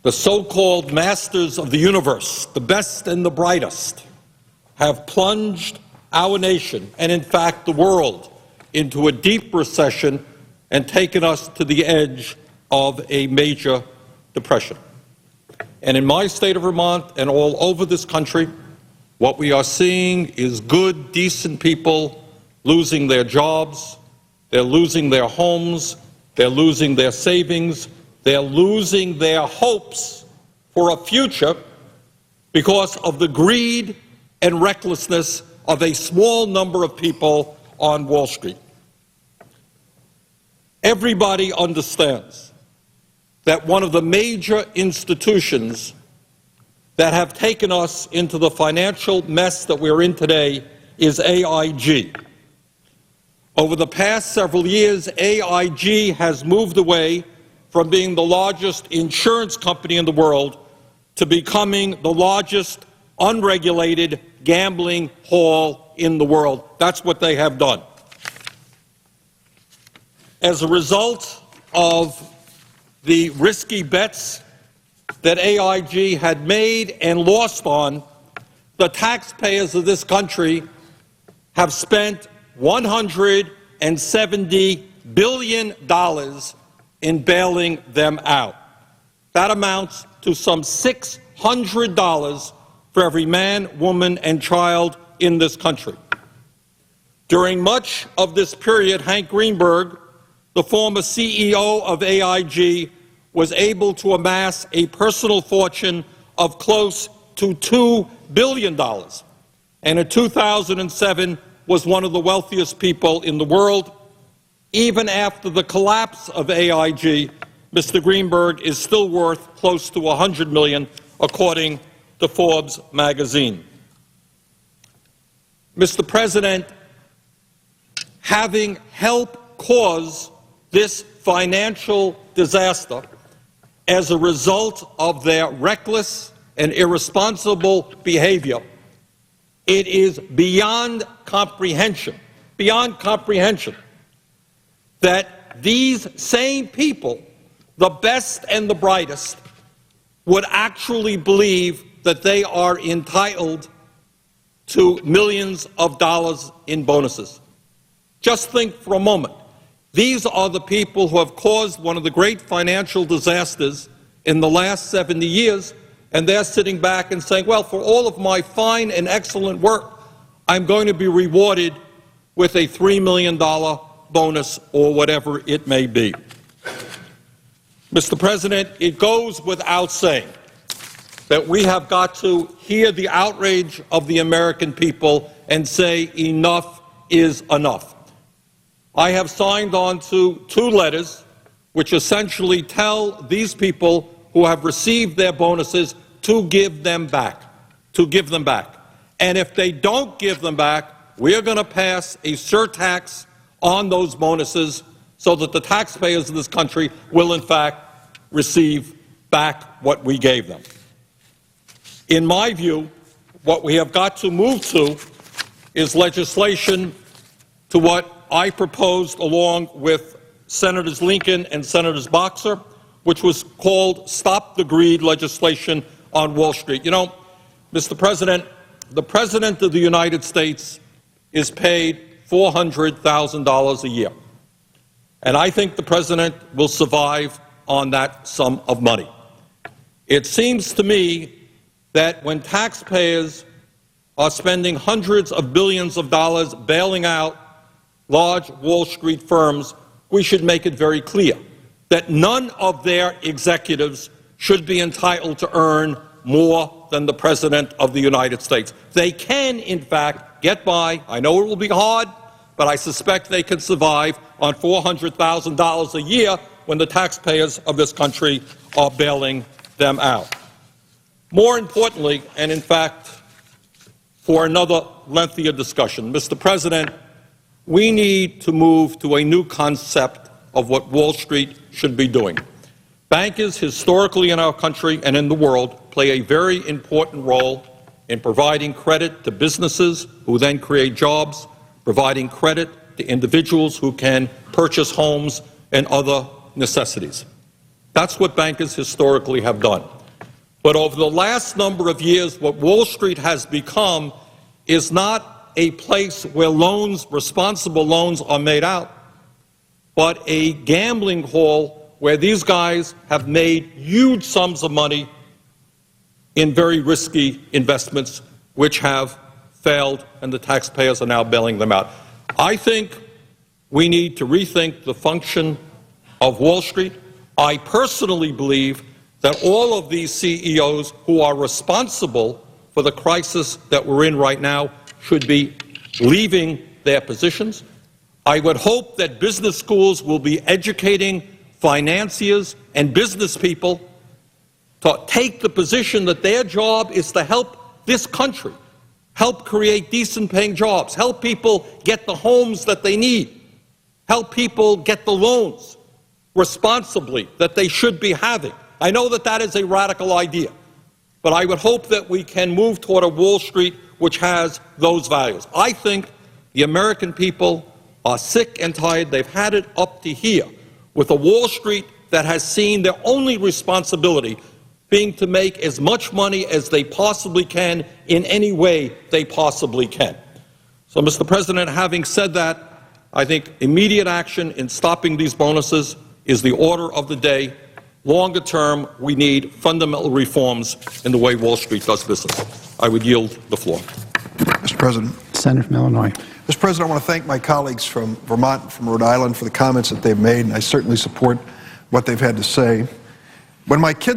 The so-called masters of the universe, the best and the brightest, have plunged our nation, and in fact the world, into a deep recession and taken us to the edge of a major depression. And in my state of Vermont and all over this country, what we are seeing is good, decent people losing their jobs, they're losing their homes, they're losing their savings, they're losing their hopes for a future because of the greed and recklessness of a small number of people on Wall Street. Everybody understands that one of the major institutions that have taken us into the financial mess that we're in today is AIG. Over the past several years, AIG has moved away from being the largest insurance company in the world to becoming the largest unregulated gambling hall in the world. That's what they have done. As a result of the risky bets that AIG had made and lost on, the taxpayers of this country have spent $170 billion in bailing them out. That amounts to some $600 for every man, woman, and child in this country. During much of this period, Hank Greenberg, the former CEO of AIG, was able to amass a personal fortune of close to $2 billion, and in 2007 was one of the wealthiest people in the world. Even after the collapse of AIG, Mr. Greenberg is still worth close to $100 million, according to Forbes magazine. Mr. President, having helped cause this financial disaster as a result of their reckless and irresponsible behavior, it is beyond comprehension that these same people, the best and the brightest, would actually believe that they are entitled to millions of dollars in bonuses. Just think for a moment. These are the people who have caused one of the great financial disasters in the last 70 years, and they're sitting back and saying, well, for all of my fine and excellent work, I'm going to be rewarded with a $3 million bonus or whatever it may be. Mr. President, it goes without saying that we have got to hear the outrage of the American people and say enough is enough. I have signed on to 2 letters which essentially tell these people who have received their bonuses to give them back, And if they don't give them back, we are going to pass a surtax on those bonuses so that the taxpayers of this country will, in fact, receive back what we gave them. In my view, what we have got to move to is legislation to what I proposed along with Senators Lincoln and Senators Boxer, which was called Stop the Greed legislation on Wall Street. You know, Mr. President, the President of the United States is paid $400,000 a year. And I think the President will survive on that sum of money. It seems to me that when taxpayers are spending hundreds of billions of dollars bailing out large Wall Street firms, we should make it very clear that none of their executives should be entitled to earn more than the President of the United States. They can, in fact, get by. I know it will be hard, but I suspect they can survive on $400,000 a year when the taxpayers of this country are bailing them out. More importantly, and in fact, for another lengthier discussion, Mr. President, we need to move to a new concept of what Wall Street should be doing. Bankers historically in our country and in the world play a very important role in providing credit to businesses who then create jobs, providing credit to individuals who can purchase homes and other necessities. That's what bankers historically have done. But over the last number of years, what Wall Street has become is not a place where loans, responsible loans, are made out, but a gambling hall where these guys have made huge sums of money in very risky investments which have failed, and the taxpayers are now bailing them out. I think we need to rethink the function of Wall Street. I personally believe that all of these CEOs who are responsible for the crisis that we're in right now should be leaving their positions. I would hope that business schools will be educating financiers and business people to take the position that their job is to help this country, help create decent-paying jobs, help people get the homes that they need, help people get the loans responsibly that they should be having. I know that that is a radical idea, but I would hope that we can move toward a Wall Street which has those values. I think the American people are sick and tired. They've had it up to here with a Wall Street that has seen their only responsibility being to make as much money as they possibly can in any way they possibly can. So, Mr. President, having said that, I think immediate action in stopping these bonuses is the order of the day. Longer term, we need fundamental reforms in the way Wall Street does business. I would yield the floor. Mr. President. Senator from Illinois. Mr. President, I want to thank my colleagues from Vermont and from Rhode Island for the comments that they've made, and I certainly support what they've had to say. When my kids